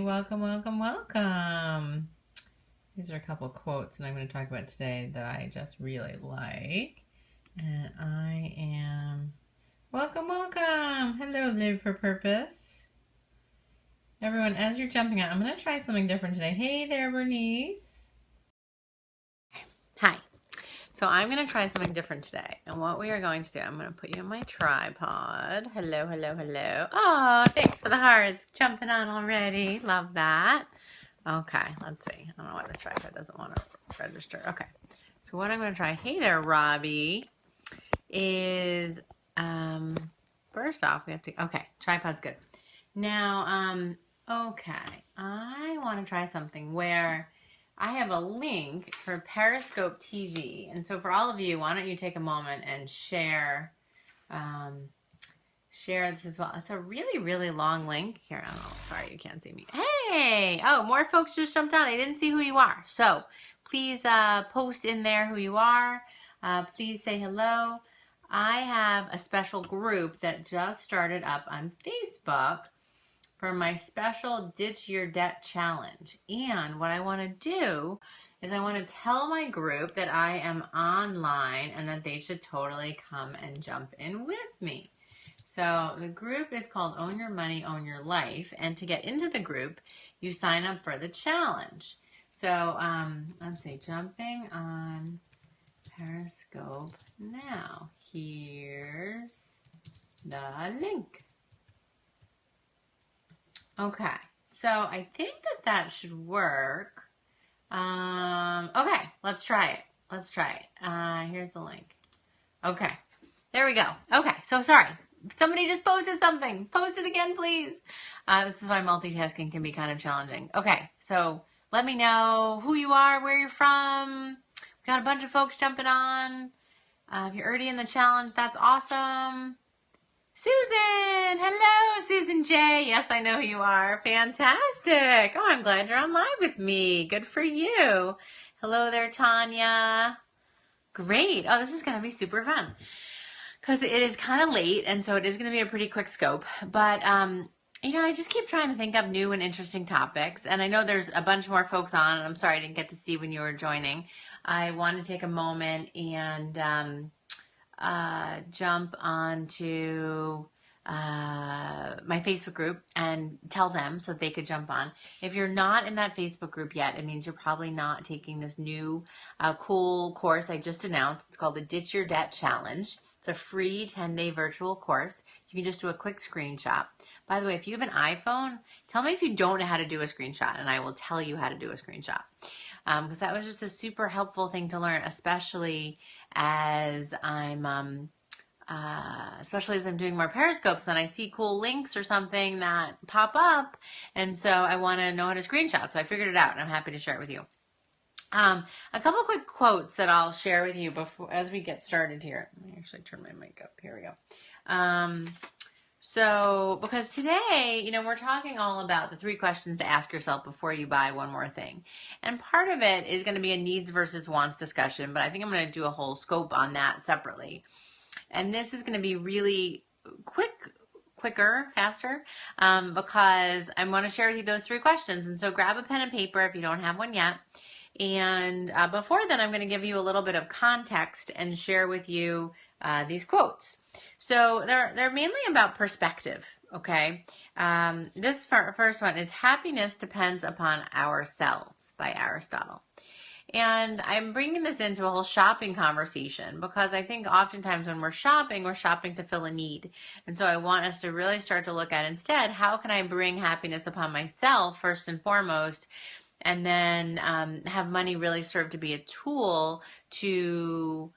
Welcome, welcome, welcome. These are a couple quotes that I'm going to talk about today that I just really like. And I am... Welcome, welcome. Hello, Live for Purpose. Everyone, as you're jumping out, I'm going to try something different today. Hey there, Bernice. Hi. So I'm going to try something different today. And what we are going to do, I'm going to put you on my tripod. Hello, hello, hello. Oh, thanks for the hearts. Jumping on already. Love that. Okay, let's see. I don't know why this tripod doesn't want to register. Okay, so what I'm going to try, hey there, Robbie, is, first off, we have to, okay, tripod's good. Now, okay, I want to try something where I have a link for Periscope TV. And so for all of you, why don't you take a moment and share this as well. It's a really, really long link. Here, oh, sorry, you can't see me. Hey! Oh, more folks just jumped on. I didn't see who you are. So please post in there who you are. Please say hello. I have a special group that just started up on Facebook for my special Ditch Your Debt Challenge. And what I want to do is I want to tell my group that I am online and that they should totally come and jump in with me. So the group is called Own Your Money, Own Your Life. And to get into the group, you sign up for the challenge. So let's see, jumping on Periscope now. Here's the link. Okay, so I think that should work. Okay, let's try it. Let's try it. Here's the link. Okay, there we go. Okay, so sorry. Somebody just posted something. Post it again, please. This is why multitasking can be kind of challenging. Okay, so let me know who you are, where you're from. We got a bunch of folks jumping on. If you're already in the challenge, that's awesome. Susan! Hello, Susan J. Yes, I know who you are. Fantastic. Oh, I'm glad you're on live with me. Good for you. Hello there, Tanya. Great. Oh, this is going to be super fun because it is kind of late, and so it is going to be a pretty quick scope. But, I just keep trying to think up new and interesting topics, and I know there's a bunch more folks on, and I'm sorry I didn't get to see when you were joining. I want to take a moment and jump onto my Facebook group and tell them so they could jump on. If you're not in that Facebook group yet, it means you're probably not taking this new cool course I just announced. It's called the Ditch Your Debt Challenge. It's a free 10-day virtual course. You can just do a quick screenshot. By the way, if you have an iPhone, tell me if you don't know how to do a screenshot, and I will tell you how to do a screenshot. Because that was just a super helpful thing to learn, especially as I'm doing more periscopes and I see cool links or something that pop up, and so I want to know how to screenshot. So I figured it out, and I'm happy to share it with you. A couple quick quotes that I'll share with you before as we get started here. Let me actually turn my mic up. Here we go. So, because today, we're talking all about the 3 questions to ask yourself before you buy one more thing. And part of it is going to be a needs versus wants discussion, but I think I'm going to do a whole scope on that separately. And this is going to be really quicker, faster, because I want to share with you those 3 questions. And so grab a pen and paper if you don't have one yet. And before then, I'm going to give you a little bit of context and share with you these quotes. So they're mainly about perspective, okay? This first one is happiness depends upon ourselves by Aristotle. And I'm bringing this into a whole shopping conversation because I think oftentimes when we're shopping to fill a need. And so I want us to really start to look at instead, how can I bring happiness upon myself first and foremost, and then have money really serve to be a tool to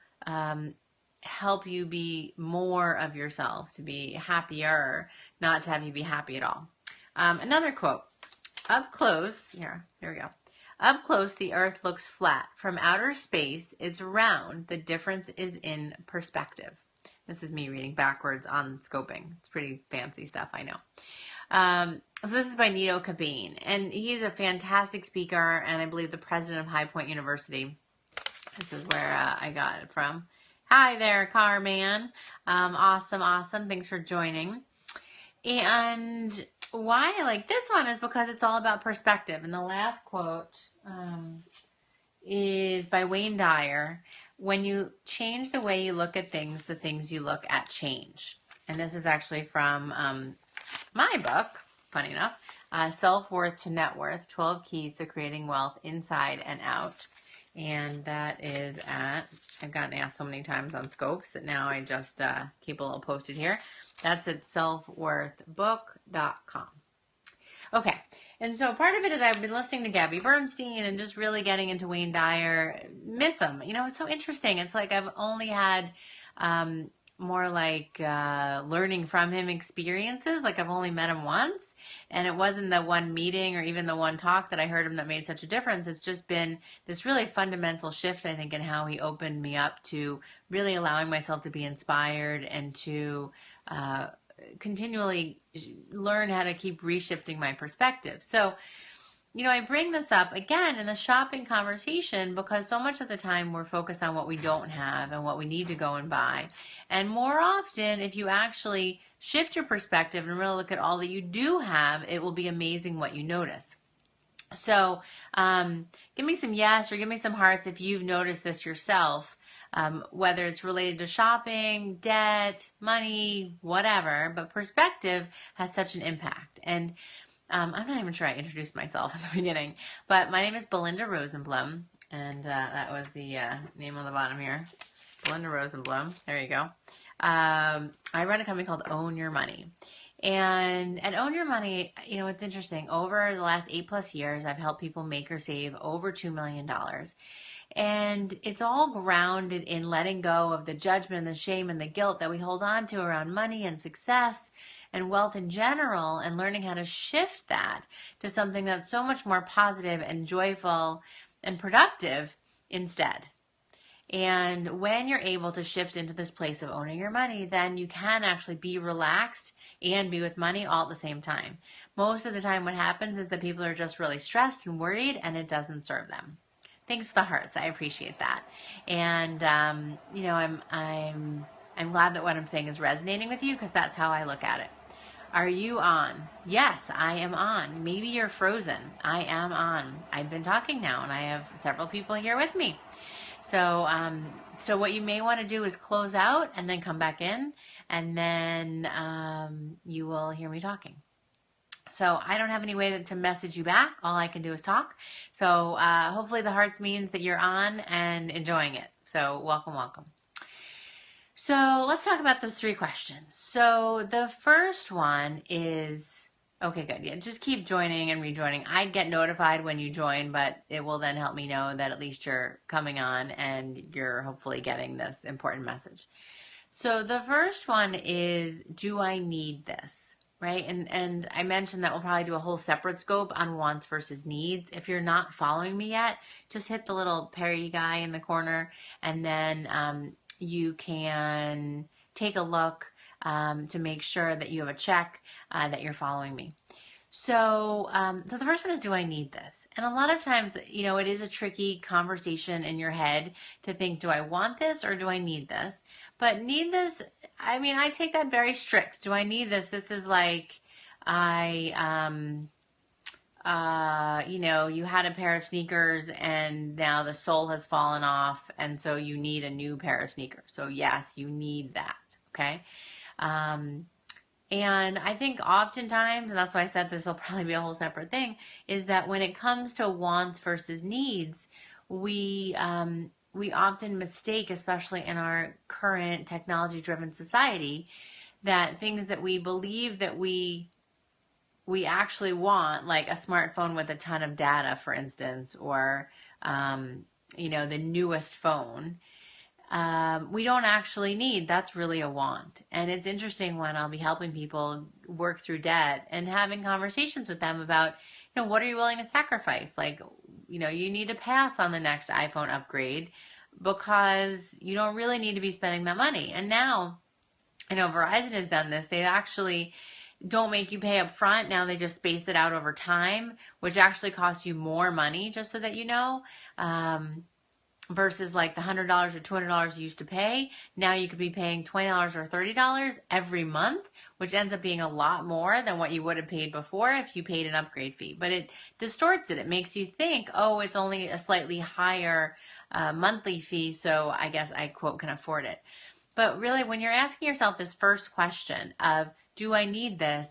help you be more of yourself, to be happier, not to have you be happy at all. Another quote, up close, here we go. Up close, the earth looks flat. From outer space, it's round. The difference is in perspective. This is me reading backwards on scoping. It's pretty fancy stuff, I know. So this is by Nido Qubein, and he's a fantastic speaker, and I believe the president of High Point University. This is where I got it from. Hi there, Carman. Awesome. Thanks for joining. And why I like this one is because it's all about perspective. And the last quote is by Wayne Dyer. When you change the way you look at things, the things you look at change. And this is actually from my book, funny enough, Self-Worth to Net Worth, 12 Keys to Creating Wealth Inside and Out. And that is at, I've gotten asked so many times on Scopes that now I just keep a little posted here. That's at selfworthbook.com. Okay, and so part of it is I've been listening to Gabby Bernstein and just really getting into Wayne Dyer. Miss him. You know, it's so interesting. It's like I've only had more like learning from him experiences. Like I've only met him once, and it wasn't the one meeting or even the one talk that I heard him that made such a difference. It's just been this really fundamental shift, I think, in how he opened me up to really allowing myself to be inspired and to continually learn how to keep reshifting my perspective. So, you know, I bring this up again in the shopping conversation because so much of the time we're focused on what we don't have and what we need to go and buy. And more often, if you actually shift your perspective and really look at all that you do have, it will be amazing what you notice. So give me some yes or give me some hearts if you've noticed this yourself. Whether it's related to shopping, debt, money, whatever, but perspective has such an impact. And I'm not even sure I introduced myself in the beginning, but my name is Belinda Rosenblum, and that was the name on the bottom here. Belinda Rosenblum. There you go. I run a company called Own Your Money. And at Own Your Money, you know, it's interesting. Over the last 8+ years, I've helped people make or save over $2 million. And it's all grounded in letting go of the judgment and the shame and the guilt that we hold on to around money and success and wealth in general, and learning how to shift that to something that's so much more positive and joyful and productive instead. And when you're able to shift into this place of owning your money, then you can actually be relaxed and be with money all at the same time. Most of the time what happens is that people are just really stressed and worried, and it doesn't serve them. Thanks for the hearts. I appreciate that. And you know, I'm glad that what I'm saying is resonating with you, because that's how I look at it. Are you on? Yes, I am on. Maybe you're frozen. I am on. I've been talking now, and I have several people here with me. So so what you may want to do is close out and then come back in, and then you will hear me talking. So I don't have any way to message you back. All I can do is talk. So hopefully the hearts means that you're on and enjoying it. So welcome, welcome. So let's talk about those 3 questions. So the first one is, okay, good. Yeah, just keep joining and rejoining. I get notified when you join, but it will then help me know that at least you're coming on and you're hopefully getting this important message. So the first one is, do I need this? Right? And I mentioned that we'll probably do a whole separate scope on wants versus needs. If you're not following me yet, just hit the little Perry guy in the corner, and then you can take a look to make sure that you have a check that you're following me. So, so the first one is, do I need this? And a lot of times, you know, it is a tricky conversation in your head to think, do I want this or do I need this? But need this, I mean, I take that very strict. Do I need this? This is like, you know, you had a pair of sneakers and now the sole has fallen off, and so you need a new pair of sneakers. So yes, you need that. Okay. And I think oftentimes, and that's why I said this will probably be a whole separate thing, is that when it comes to wants versus needs, we often mistake, especially in our current technology-driven society, that things that we believe that we actually want, like a smartphone with a ton of data, for instance, or you know, the newest phone, we don't actually need. That's really a want. And it's interesting when I'll be helping people work through debt and having conversations with them about, you know, what are you willing to sacrifice? Like, you know, you need to pass on the next iPhone upgrade because you don't really need to be spending that money. And now, I know Verizon has done this. They actually don't make you pay up front. Now they just space it out over time, which actually costs you more money, just so that you know. versus like the $100 or $200 you used to pay. Now you could be paying $20 or $30 every month, which ends up being a lot more than what you would have paid before if you paid an upgrade fee. But it distorts it. It makes you think, oh, it's only a slightly higher monthly fee, so I guess I, quote, can afford it. But really, when you're asking yourself this first question of, do I need this?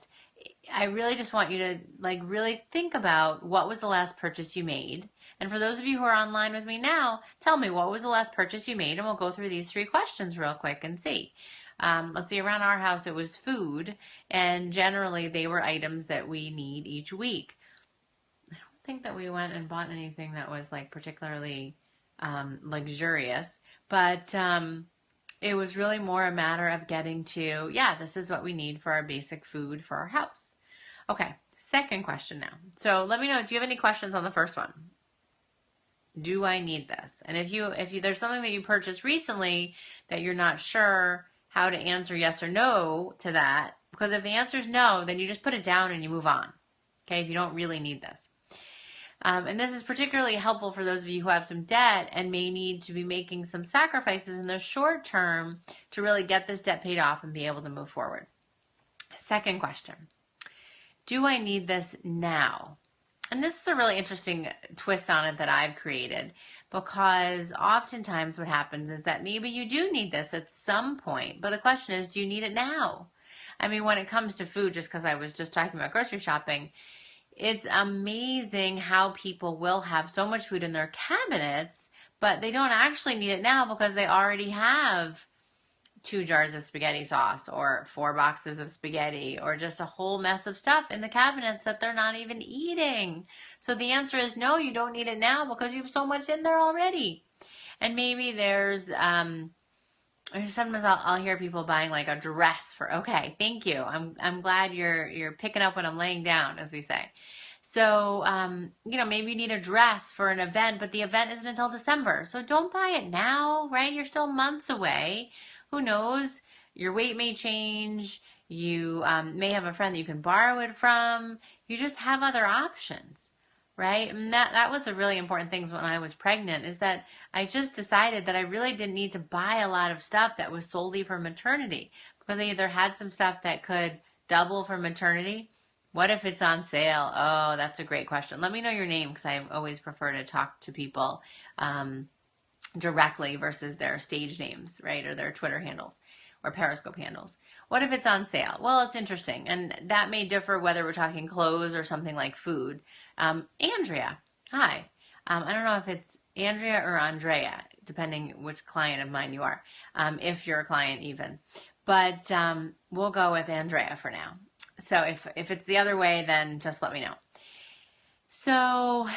I really just want you to like really think about what was the last purchase you made. And for those of you who are online with me now, tell me what was the last purchase you made, and we'll go through these 3 questions real quick and see. Let's see, around our house it was food, and generally they were items that we need each week. I don't think that we went and bought anything that was like particularly luxurious, but it was really more a matter of getting to, yeah, this is what we need for our basic food for our house. Okay, second question now. So let me know, do you have any questions on the first one? Do I need this? And if you there's something that you purchased recently that you're not sure how to answer yes or no to that, because if the answer is no, then you just put it down and you move on. Okay, if you don't really need this. And this is particularly helpful for those of you who have some debt and may need to be making some sacrifices in the short term to really get this debt paid off and be able to move forward. Second question, do I need this now? And this is a really interesting twist on it that I've created, because oftentimes what happens is that maybe you do need this at some point, but the question is, do you need it now? I mean, when it comes to food, just because I was just talking about grocery shopping, it's amazing how people will have so much food in their cabinets, but they don't actually need it now because they already have 2 jars of spaghetti sauce or 4 boxes of spaghetti or just a whole mess of stuff in the cabinets that they're not even eating. So the answer is no, you don't need it now because you have so much in there already. And maybe there's sometimes I'll hear people buying like a dress for, okay, thank you. I'm glad you're picking up when I'm laying down, as we say. So, maybe you need a dress for an event, but the event isn't until December. So don't buy it now, right? You're still months away. Who knows? Your weight may change. You may have a friend that you can borrow it from. You just have other options, right? And that was a really important thing when I was pregnant, is that I just decided that I really didn't need to buy a lot of stuff that was solely for maternity, because I either had some stuff that could double for maternity. What if it's on sale? Oh, that's a great question. Let me know your name, because I always prefer to talk to people directly versus their stage names, right? Or their Twitter handles or Periscope handles. What if it's on sale? Well, it's interesting. And that may differ whether we're talking clothes or something like food. Andrea, hi. I don't know if it's Andrea or Andrea, depending which client of mine you are, if you're a client even. But we'll go with Andrea for now. So if it's the other way, then just let me know. So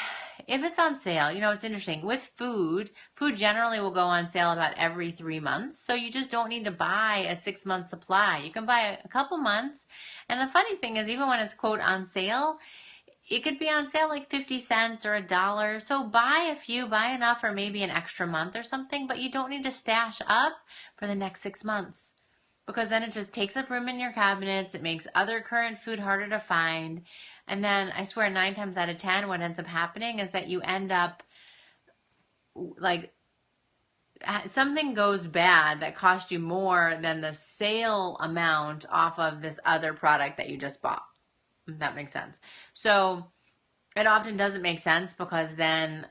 if it's on sale, it's interesting. With food generally will go on sale about every 3 months. So you just don't need to buy a 6-month supply. You can buy a couple months. And the funny thing is, even when it's, quote, on sale, it could be on sale like 50 cents or $1. So buy a few, buy enough for maybe an extra month or something, but you don't need to stash up for the next 6 months, because then it just takes up room in your cabinets. It makes other current food harder to find. And then I swear 9 times out of 10, what ends up happening is that you end up like something goes bad that cost you more than the sale amount off of this other product that you just bought. If that makes sense. So it often doesn't make sense, because then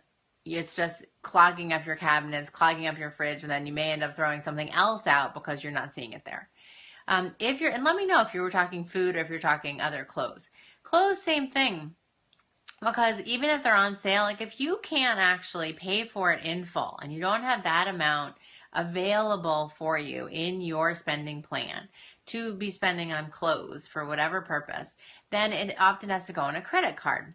it's just clogging up your cabinets, clogging up your fridge, and then you may end up throwing something else out because you're not seeing it there. And let me know if you were talking food or if you're talking other clothes. Clothes, same thing. Because even if they're on sale, like if you can't actually pay for it in full and you don't have that amount available for you in your spending plan to be spending on clothes for whatever purpose, then it often has to go on a credit card.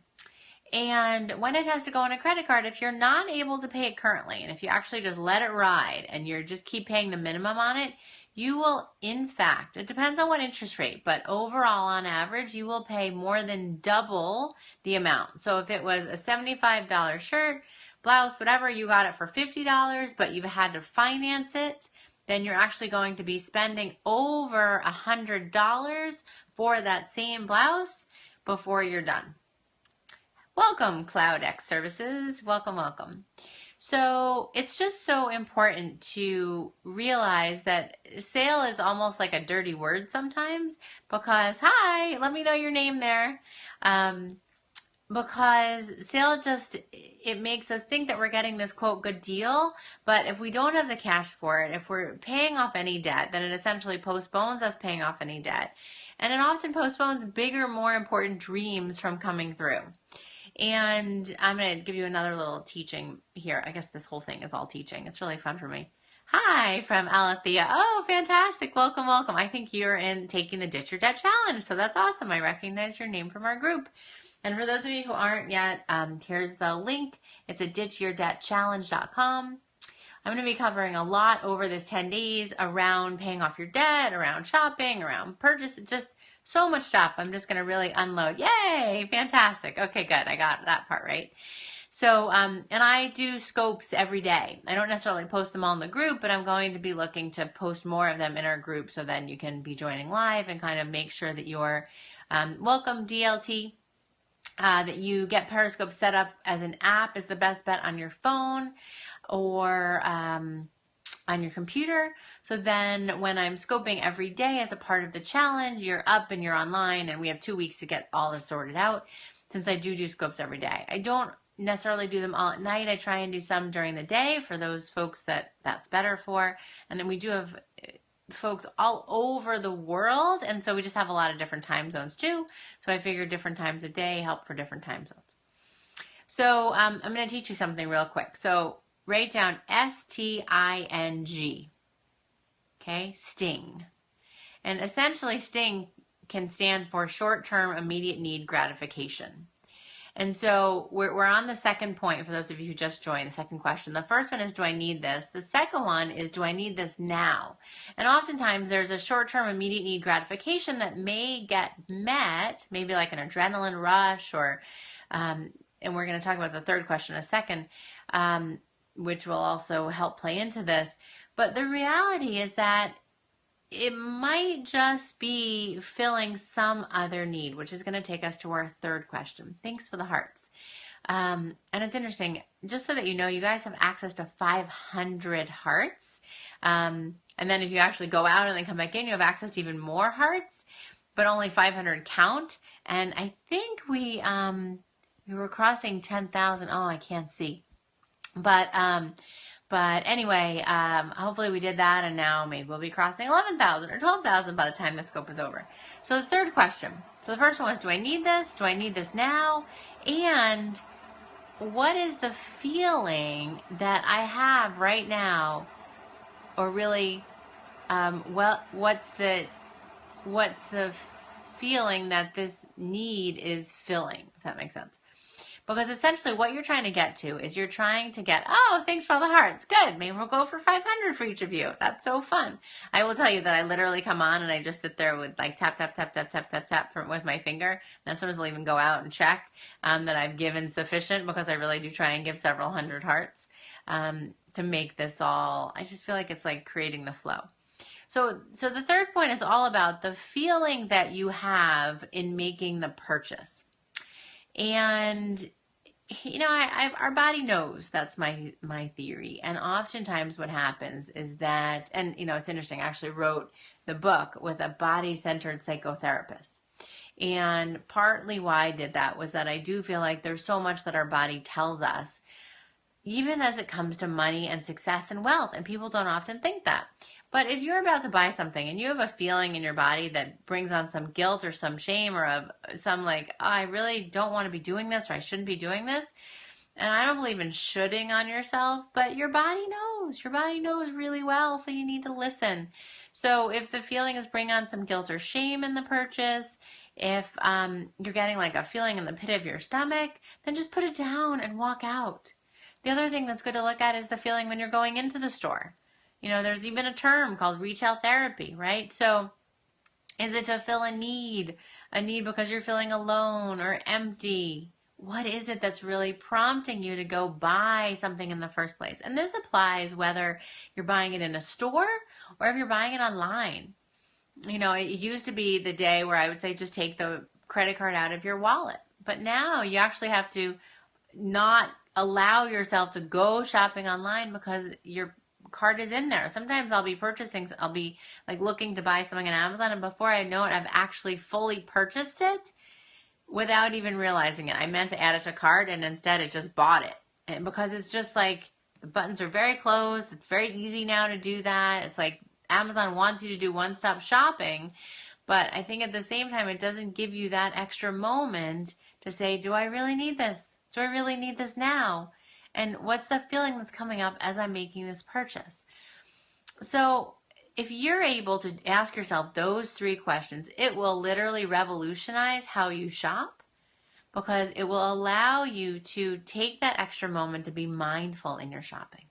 And when it has to go on a credit card, if you're not able to pay it currently, and if you actually just let it ride and you're just keep paying the minimum on it, you will, in fact, it depends on what interest rate, but overall, on average, you will pay more than double the amount. So if it was a $75 shirt, blouse, whatever, you got it for $50, but you've had to finance it, then you're actually going to be spending over $100 for that same blouse before you're done. Welcome, CloudX Services. Welcome, welcome. So it's just so important to realize that sale is almost like a dirty word sometimes because, hi, let me know your name there. Um, because sale just, it makes us think that we're getting this quote good deal, but if we don't have the cash for it, if we're paying off any debt, then it essentially postpones us paying off any debt, and it often postpones bigger, more important dreams from coming through. And I'm going to give you another little teaching here. I guess this whole thing is all teaching. It's really fun for me. Hi from Alethea. Oh, fantastic. Welcome, welcome. I think you're in taking the Ditch Your Debt Challenge. So that's awesome. I recognize your name from our group. And for those of you who aren't yet, here's the link. It's at ditchyourdebtchallenge.com. I'm going to be covering a lot over this 10 days around paying off your debt, around shopping, around purchase, just so much stuff. I'm just going to really unload. Yay! Fantastic. Okay, good. I got that part right. So, and I do scopes every day. I don't necessarily post them all in the group, but I'm going to be looking to post more of them in our group so then you can be joining live and kind of make sure that you're welcome DLT. That you get Periscope set up as an app is the best bet on your phone or on your computer. So then when I'm scoping every day as a part of the challenge, you're up and you're online, and we have 2 weeks to get all this sorted out since I do scopes every day. I don't necessarily do them all at night. I try and do some during the day for those folks that that's better for. And then we do have folks all over the world, and so we just have a lot of different time zones too. So I figured different times of day help for different time zones. So I'm going to teach you something real quick. So write down STING. Okay, STING. And essentially STING can stand for short-term immediate need gratification. And so we're on the second point for those of you who just joined, the second question. The first one is, do I need this? The second one is, do I need this now? And oftentimes there's a short-term immediate need gratification that may get met, maybe like an adrenaline rush or, and we're going to talk about the third question in a second, which will also help play into this. But the reality is that it might just be filling some other need, which is going to take us to our third question. Thanks for the hearts. And it's interesting, just so that you know, you guys have access to 500 hearts. And then if you actually go out and then come back in, you have access to even more hearts, but only 500 count. And I think we were crossing 10,000. Oh, I can't see. But anyway, hopefully we did that, and now maybe we'll be crossing 11,000 or 12,000 by the time the scope is over. So the third question. So the first one was, do I need this? Do I need this now? And what is the feeling that I have right now? Or really, what's the feeling that this need is filling, if that makes sense? Because essentially what you're trying to get to is you're trying to get, oh, thanks for all the hearts. Good. Maybe we'll go for 500 for each of you. That's so fun. I will tell you that I literally come on and I just sit there with like tap, tap, tap, tap, tap, tap, tap with my finger. And sometimes I'll even go out and check that I've given sufficient, because I really do try and give several hundred hearts to make this all, I just feel like it's like creating the flow. So the third point is all about the feeling that you have in making the purchase. And you know, our body knows. That's my theory. And oftentimes what happens is that, and you know, it's interesting, I actually wrote the book with a body-centered psychotherapist. And partly why I did that was that I do feel like there's so much that our body tells us, even as it comes to money and success and wealth. And people don't often think that. But if you're about to buy something and you have a feeling in your body that brings on some guilt or some shame or some like, oh, I really don't want to be doing this, or I shouldn't be doing this. And I don't believe in shoulding on yourself, but your body knows. Your body knows really well, so you need to listen. So if the feeling is bring on some guilt or shame in the purchase, if you're getting like a feeling in the pit of your stomach, then just put it down and walk out. The other thing that's good to look at is the feeling when you're going into the store. You know, there's even a term called retail therapy, right? So is it to fill a need because you're feeling alone or empty? What is it that's really prompting you to go buy something in the first place? And this applies whether you're buying it in a store or if you're buying it online. You know, it used to be the day where I would say just take the credit card out of your wallet. But now you actually have to not allow yourself to go shopping online because your cart is in there. Sometimes I'll be like looking to buy something on Amazon, and before I know it, I've actually fully purchased it without even realizing it. I meant to add it to cart, and instead it just bought it. And because it's just like the buttons are very closed, it's very easy now to do that. It's like Amazon wants you to do one-stop shopping, but I think at the same time, it doesn't give you that extra moment to say, do I really need this? Do I really need this now? And what's the feeling that's coming up as I'm making this purchase? So if you're able to ask yourself those three questions, it will literally revolutionize how you shop, because it will allow you to take that extra moment to be mindful in your shopping,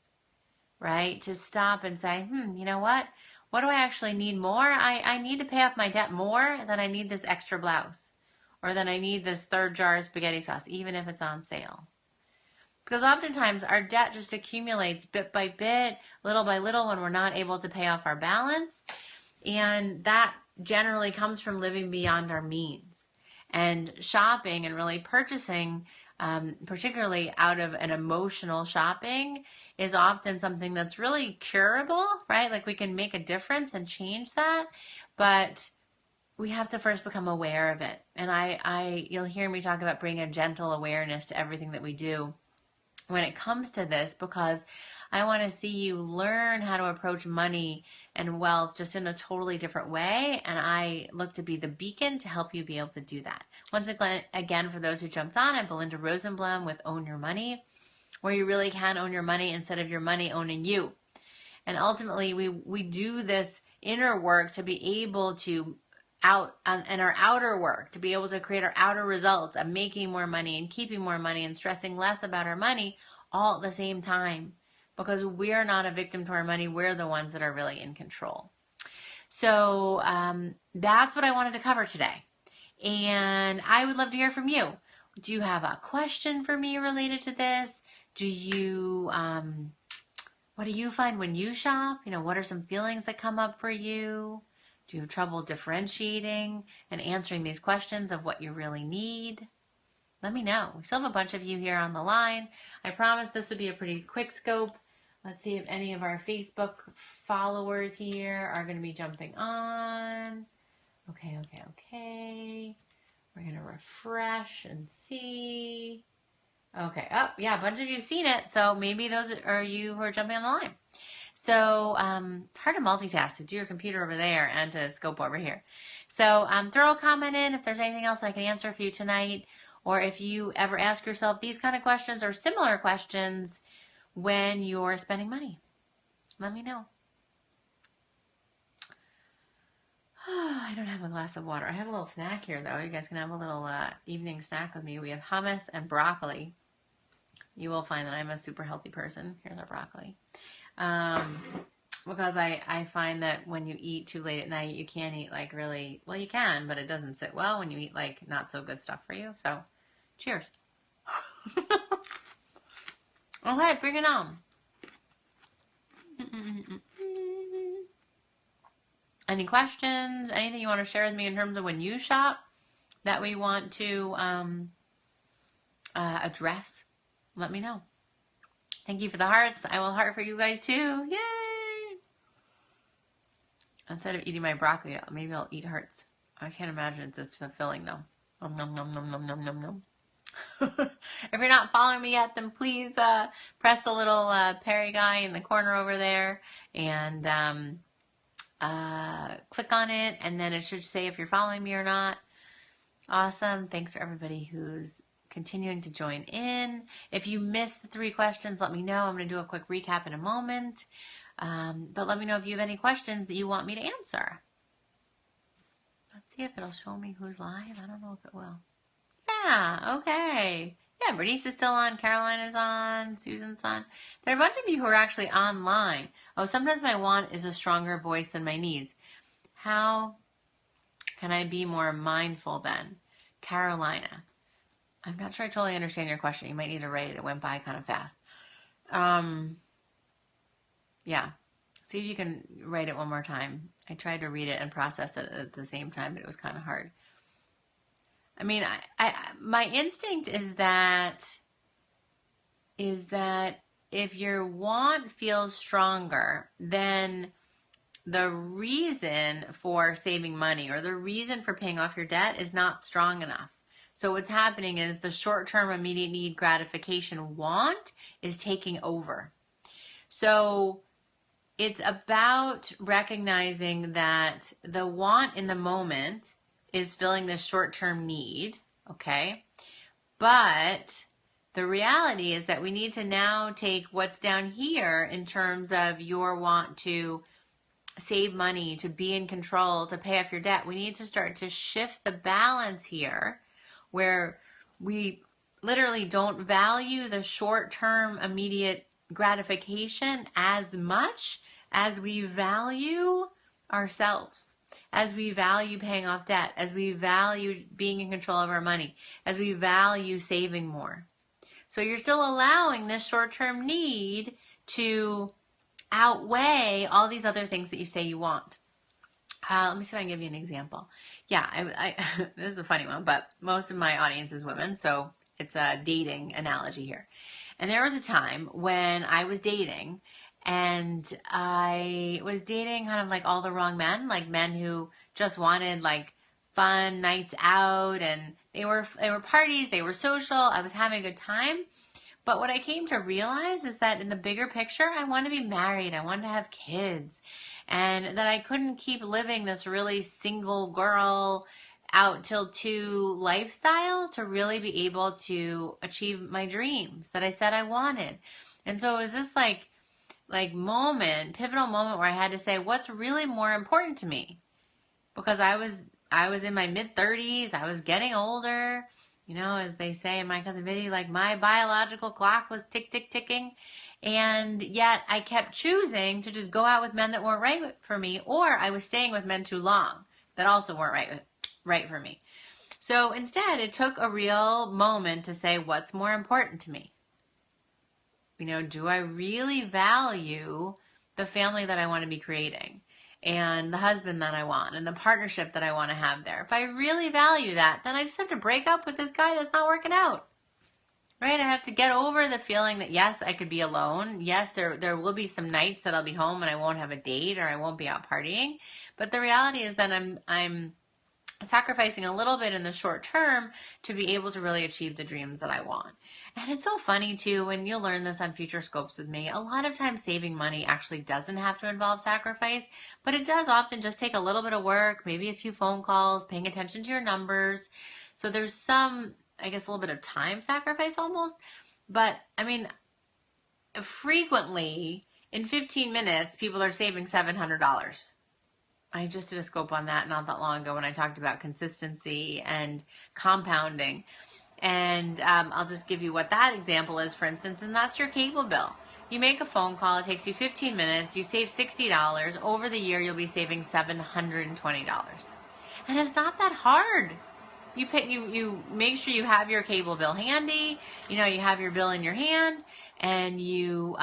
right? To stop and say, you know what? What do I actually need more? I need to pay off my debt more than I need this extra blouse, or than I need this third jar of spaghetti sauce, even if it's on sale. Because oftentimes our debt just accumulates bit by bit, little by little, when we're not able to pay off our balance. And that generally comes from living beyond our means. And shopping and really purchasing, particularly out of an emotional shopping, is often something that's really curable, right? Like we can make a difference and change that, but we have to first become aware of it. And you'll hear me talk about bringing a gentle awareness to everything that we do when it comes to this, because I want to see you learn how to approach money and wealth just in a totally different way. And I look to be the beacon to help you be able to do that. Once again, for those who jumped on, I'm Belinda Rosenblum with Own Your Money, where you really can own your money instead of your money owning you. And ultimately, we do this inner work to be able to and our outer work to be able to create our outer results of making more money and keeping more money and stressing less about our money all at the same time, because we're not a victim to our money. We're the ones that are really in control. So that's what I wanted to cover today, and I would love to hear from you. Do you have a question for me related to this? Do you what do you find when you shop? What are some feelings that come up for you? Do you have trouble differentiating and answering these questions of what you really need? Let me know. We still have a bunch of you here on the line. I promise this would be a pretty quick scope. Let's see if any of our Facebook followers here are going to be jumping on. Okay. We're going to refresh and see. Okay. Oh, yeah, a bunch of you have seen it. So maybe those are you who are jumping on the line. So it's hard to multitask, to do your computer over there and to scope over here. So throw a comment in if there's anything else I can answer for you tonight, or if you ever ask yourself these kind of questions or similar questions when you're spending money. Let me know. I don't have a glass of water. I have a little snack here, though. You guys can have a little evening snack with me. We have hummus and broccoli. You will find that I'm a super healthy person. Here's our broccoli. Because I find that when you eat too late at night, you can't eat like really, well, you can, but it doesn't sit well when you eat like not so good stuff for you. So cheers. Okay, bring it on. Any questions? Anything you want to share with me in terms of when you shop that we want to address? Let me know. Thank you for the hearts. I will heart for you guys too. Yay! Instead of eating my broccoli, maybe I'll eat hearts. I can't imagine it's as fulfilling though. Nom nom nom nom nom nom nom nom. If you're not following me yet, then please press the little Perry guy in the corner over there and click on it, and then it should say if you're following me or not. Awesome. Thanks for everybody who's continuing to join in. If you missed the 3 questions, let me know. I'm going to do a quick recap in a moment. But let me know if you have any questions that you want me to answer. Let's see if it'll show me who's live. I don't know if it will. Yeah, okay. Yeah, Bernice is still on. Caroline is on. Susan's on. There are a bunch of you who are actually online. Oh, sometimes my want is a stronger voice than my needs. How can I be more mindful then? Carolina. I'm not sure I totally understand your question. You might need to write it. It went by kind of fast. Yeah. See if you can write it one more time. I tried to read it and process it at the same time, but it was kind of hard. I mean, my instinct is that is that if your want feels stronger, then the reason for saving money or the reason for paying off your debt is not strong enough. So what's happening is the short-term immediate need gratification want is taking over. So it's about recognizing that the want in the moment is filling this short-term need, okay? But the reality is that we need to now take what's down here in terms of your want to save money, to be in control, to pay off your debt. We need to start to shift the balance here where we literally don't value the short-term immediate gratification as much as we value ourselves, as we value paying off debt, as we value being in control of our money, as we value saving more. So you're still allowing this short-term need to outweigh all these other things that you say you want. Let me see if I can give you an example. Yeah, this is a funny one, but most of my audience is women, so it's a dating analogy here. And there was a time when I was dating, and I was dating kind of like all the wrong men, like men who just wanted like fun nights out, and they were parties, they were social, I was having a good time. But what I came to realize is that in the bigger picture, I want to be married, I wanted to have kids, and that I couldn't keep living this really single girl out till two lifestyle to really be able to achieve my dreams that I said I wanted. And so it was this like pivotal moment where I had to say, what's really more important to me? Because I was in my mid-30s, I was getting older, you know, as they say in My Cousin Vinny, like my biological clock was ticking. And yet I kept choosing to just go out with men that weren't right for me, or I was staying with men too long that also weren't right for me. So instead, it took a real moment to say, what's more important to me? You know, do I really value the family that I want to be creating and the husband that I want and the partnership that I want to have there? If I really value that, then I just have to break up with this guy that's not working out. Right? I have to get over the feeling that, yes, I could be alone. Yes, there will be some nights that I'll be home and I won't have a date or I won't be out partying. But the reality is that I'm sacrificing a little bit in the short term to be able to really achieve the dreams that I want. And it's so funny too, when you'll learn this on Future Scopes with me, a lot of times saving money actually doesn't have to involve sacrifice, but it does often just take a little bit of work, maybe a few phone calls, paying attention to your numbers. So there's some, I guess, a little bit of time sacrifice almost. But I mean, frequently in 15 minutes, people are saving $700. I just did a scope on that not that long ago when I talked about consistency and compounding. And I'll just give you what that example is, for instance, and that's your cable bill. You make a phone call, it takes you 15 minutes, you save $60. Over the year, you'll be saving $720. And it's not that hard. You make sure you have your cable bill handy, you know, you have your bill in your hand, and you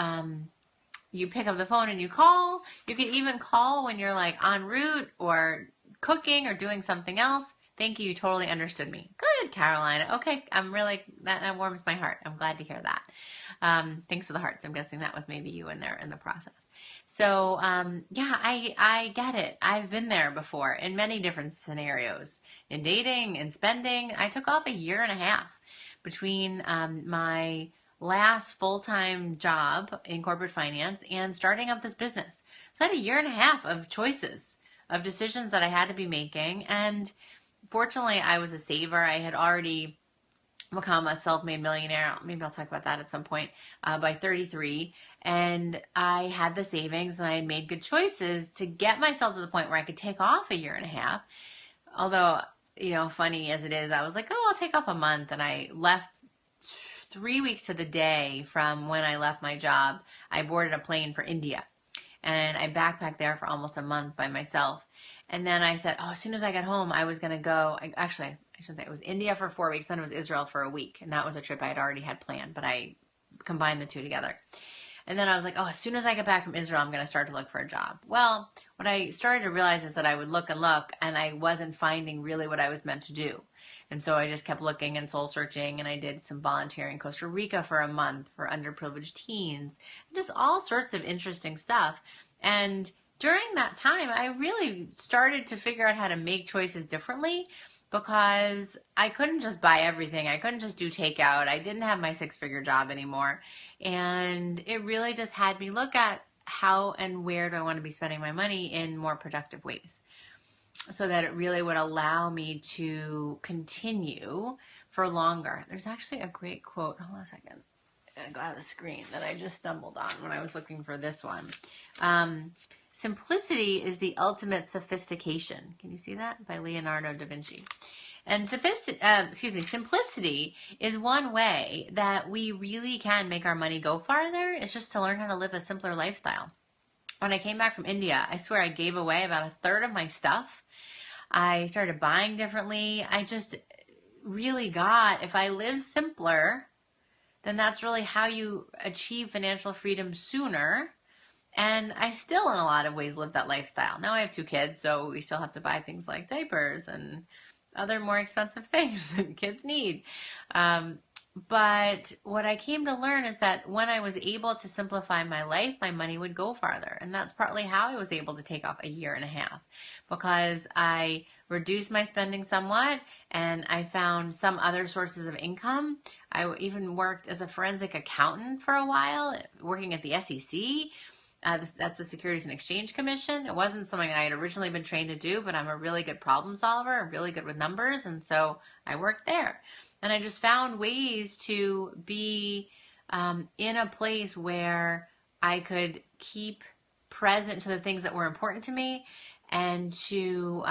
pick up the phone and you call. You can even call when you're like en route or cooking or doing something else. Thank you. You totally understood me. Good, Carolina. Okay. That warms my heart. I'm glad to hear that. Thanks for the hearts. I'm guessing that was maybe you in there in the process. So, yeah, I get it. I've been there before in many different scenarios, in dating and spending. I took off a year and a half between my last full-time job in corporate finance and starting up this business. So I had a year and a half of choices, of decisions that I had to be making. And fortunately, I was a saver. I had already become a self-made millionaire. Maybe I'll talk about that at some point, by 33. And I had the savings and I had made good choices to get myself to the point where I could take off a year and a half. Although, you know, funny as it is, I was like, oh, I'll take off a month. And I left 3 weeks to the day from when I left my job. I boarded a plane for India and I backpacked there for almost a month by myself. And then I said, oh, as soon as I got home, I was going to go. I shouldn't say, it was India for 4 weeks. Then it was Israel for a week. And that was a trip I had already had planned, but I combined the two together. And then I was like, oh, as soon as I get back from Israel, I'm going to start to look for a job. Well, what I started to realize is that I would look and look, and I wasn't finding really what I was meant to do. And so I just kept looking and soul searching, and I did some volunteering in Costa Rica for a month for underprivileged teens, just all sorts of interesting stuff. And during that time, I really started to figure out how to make choices differently because I couldn't just buy everything. I couldn't just do takeout. I didn't have my 6-figure job anymore. And it really just had me look at how and where do I want to be spending my money in more productive ways, so that it really would allow me to continue for longer. There's actually a great quote. Hold on a second. I'm going to go out of the screen that I just stumbled on when I was looking for this one. Simplicity is the ultimate sophistication. Can you see that? By Leonardo da Vinci. And simplicity is one way that we really can make our money go farther. It's just to learn how to live a simpler lifestyle. When I came back from India, I swear I gave away about 1/3 of my stuff. I started buying differently. I just really got, if I live simpler, then that's really how you achieve financial freedom sooner. And I still, in a lot of ways, live that lifestyle. Now I have 2 kids, so we still have to buy things like diapers and other more expensive things that kids need. But what I came to learn is that when I was able to simplify my life, my money would go farther. And that's partly how I was able to take off 1.5 years, because I reduced my spending somewhat and I found some other sources of income. I even worked as a forensic accountant for a while, working at the SEC. That's the Securities and Exchange Commission. It wasn't something I had originally been trained to do, but I'm a really good problem solver. I'm really good with numbers, and so I worked there. And I just found ways to be in a place where I could keep present to the things that were important to me, and to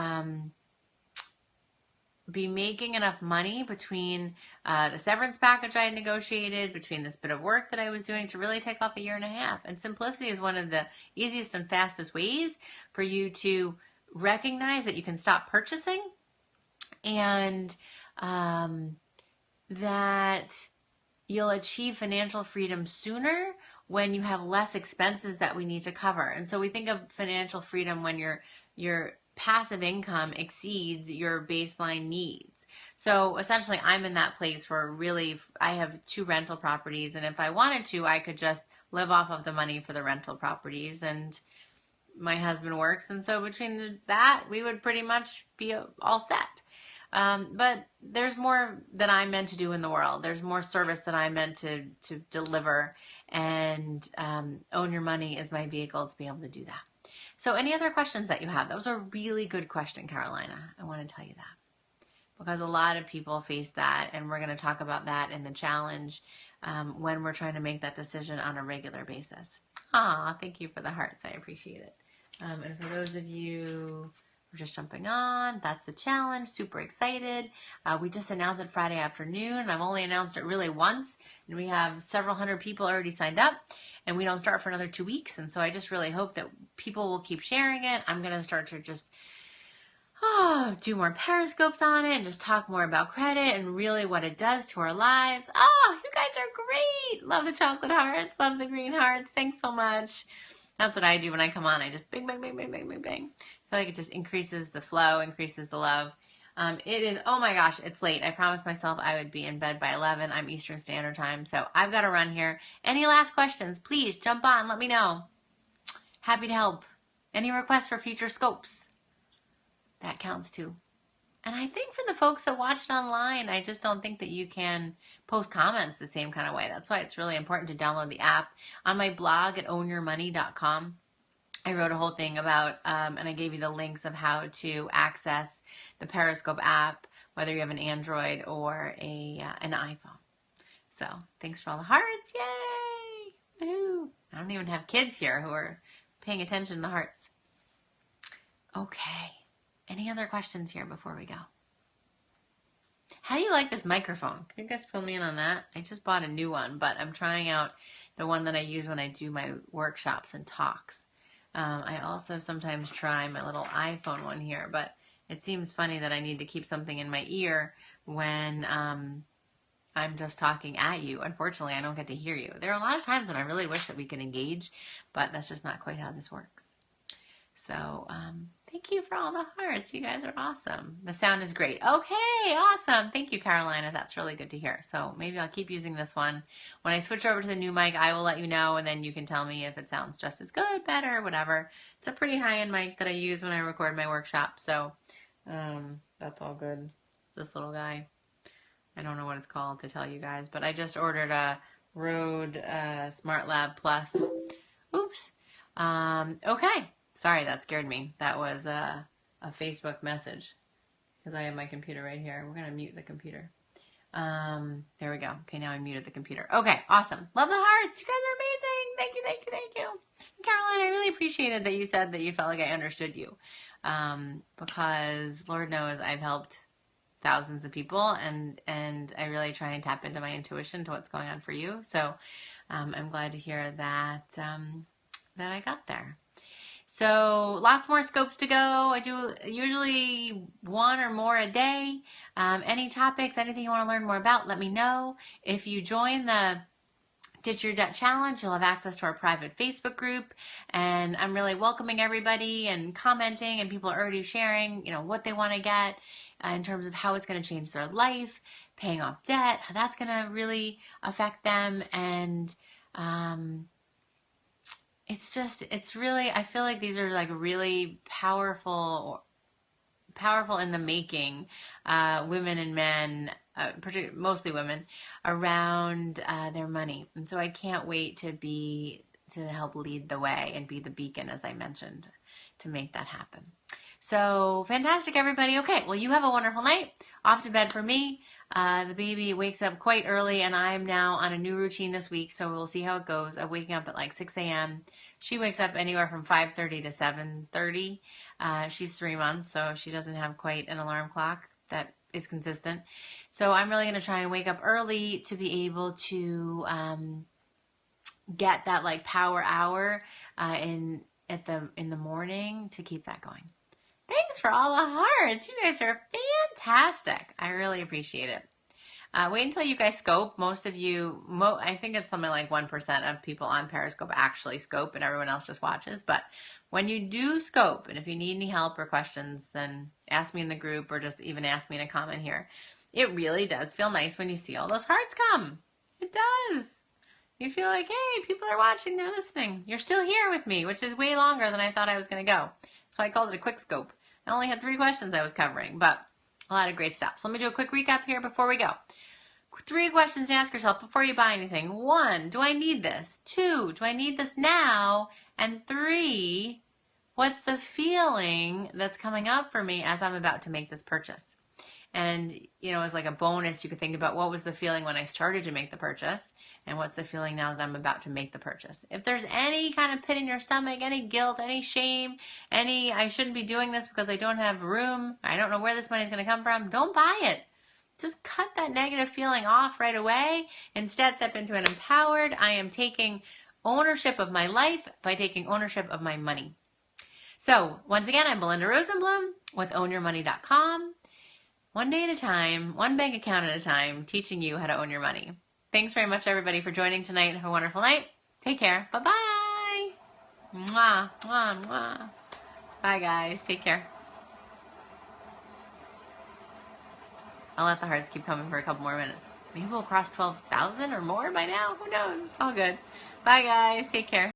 be making enough money between the severance package I had negotiated, between this bit of work that I was doing, to really take off 1.5 years. And simplicity is one of the easiest and fastest ways for you to recognize that you can stop purchasing, and that you'll achieve financial freedom sooner when you have less expenses that we need to cover. And so we think of financial freedom when your passive income exceeds your baseline needs. So essentially, I'm in that place where really I have 2 rental properties, and if I wanted to, I could just live off of the money for the rental properties, and my husband works, and so between that, we would pretty much be all set. But there's more that I'm meant to do in the world. There's more service that I'm meant to deliver, and Own Your Money is my vehicle to be able to do that. So any other questions that you have? That was a really good question, Carolina. I want to tell you that, because a lot of people face that, and we're going to talk about that in the challenge when we're trying to make that decision on a regular basis. Thank you for the hearts. I appreciate it. And for those of you who are just jumping on, that's the challenge. Super excited. We just announced it Friday afternoon. I've only announced it really once, and we have several hundred people already signed up, and we don't start for another 2 weeks. And so I just really hope that people will keep sharing it. I'm going to start to just do more periscopes on it and just talk more about credit and really what it does to our lives. You guys are great. Love the chocolate hearts. Love the green hearts. Thanks so much. That's what I do when I come on. I just bang, bang, bang, bang, bang, bang, bang. I feel like it just increases the flow, increases the love. It is, oh my gosh, it's late. I promised myself I would be in bed by 11. I'm Eastern Standard Time, so I've got to run here. Any last questions? Please jump on. Let me know. Happy to help. Any requests for future scopes? That counts too. And I think for the folks that watch it online, I just don't think that you can post comments the same kind of way. That's why it's really important to download the app. On my blog at ownyourmoney.com, I wrote a whole thing about, and I gave you the links of how to access the Periscope app, whether you have an Android or an iPhone. So thanks for all the hearts. Yay! Woohoo! I don't even have kids here who are paying attention to the hearts. Okay. Any other questions here before we go? How do you like this microphone? Can you guys fill me in on that? I just bought a new one, but I'm trying out the one that I use when I do my workshops and talks. I also sometimes try my little iPhone one here, but it seems funny that I need to keep something in my ear when I'm just talking at you. Unfortunately, I don't get to hear you. There are a lot of times when I really wish that we could engage, but that's just not quite how this works. So Thank you for all the hearts. You guys are awesome. The sound is great. Okay, awesome. Thank you, Carolina. That's really good to hear. So maybe I'll keep using this one. When I switch over to the new mic, I will let you know, and then you can tell me if it sounds just as good, better, whatever. It's a pretty high-end mic that I use when I record my workshop, so that's all good. This little guy. I don't know what it's called to tell you guys, but I just ordered a Rode SmartLab Plus. Oops. Okay. Sorry, that scared me. That was a Facebook message because I have my computer right here. We're going to mute the computer. There we go. Okay, now I muted the computer. Okay, awesome. Love the hearts. You guys are amazing. Thank you, thank you, thank you. And Caroline, I really appreciated that you said that you felt like I understood you because Lord knows I've helped thousands of people and I really try and tap into my intuition to what's going on for you. So I'm glad to hear that that I got there. So lots more scopes to go. I do usually one or more a day. Any topics, anything you want to learn more about, let me know. If you join the Ditch Your Debt Challenge, you'll have access to our private Facebook group. And I'm really welcoming everybody and commenting, and people are already sharing, what they want to get in terms of how it's going to change their life, paying off debt, how that's going to really affect them. And it's really, I feel like these are like really powerful in the making, women and men, mostly women, around their money. And so I can't wait to help lead the way and be the beacon, as I mentioned, to make that happen. So fantastic, everybody. Okay, well, you have a wonderful night. Off to bed for me. The baby wakes up quite early, and I'm now on a new routine this week, so we'll see how it goes. I'm waking up at like 6 a.m. She wakes up anywhere from 5:30 to 7:30. She's 3 months, so she doesn't have quite an alarm clock that is consistent. So I'm really going to try and wake up early to be able to get that like power hour in the morning to keep that going. Thanks for all the hearts. You guys are fantastic. I really appreciate it. Wait until you guys scope. Most of you, I think it's something like 1% of people on Periscope actually scope and everyone else just watches. But when you do scope, and if you need any help or questions, then ask me in the group or just even ask me in a comment here. It really does feel nice when you see all those hearts come. It does. You feel like, hey, people are watching, they're listening. You're still here with me, which is way longer than I thought I was going to go. So I called it a quick scope. I only had 3 questions I was covering, but a lot of great stuff. So let me do a quick recap here before we go. 3 questions to ask yourself before you buy anything. 1, do I need this? 2, do I need this now? And 3, what's the feeling that's coming up for me as I'm about to make this purchase? And, as like a bonus, you could think about what was the feeling when I started to make the purchase and what's the feeling now that I'm about to make the purchase. If there's any kind of pit in your stomach, any guilt, any shame, I shouldn't be doing this because I don't have room, I don't know where this money is going to come from, don't buy it. Just cut that negative feeling off right away. Instead, step into an empowered, I am taking ownership of my life by taking ownership of my money. So, once again, I'm Belinda Rosenblum with OwnYourMoney.com. One day at a time, one bank account at a time, teaching you how to own your money. Thanks very much, everybody, for joining tonight. Have a wonderful night. Take care. Bye-bye. Mwah, mwah, mwah. Bye, guys. Take care. I'll let the hearts keep coming for a couple more minutes. Maybe we'll cross 12,000 or more by now. Who knows? It's all good. Bye, guys. Take care.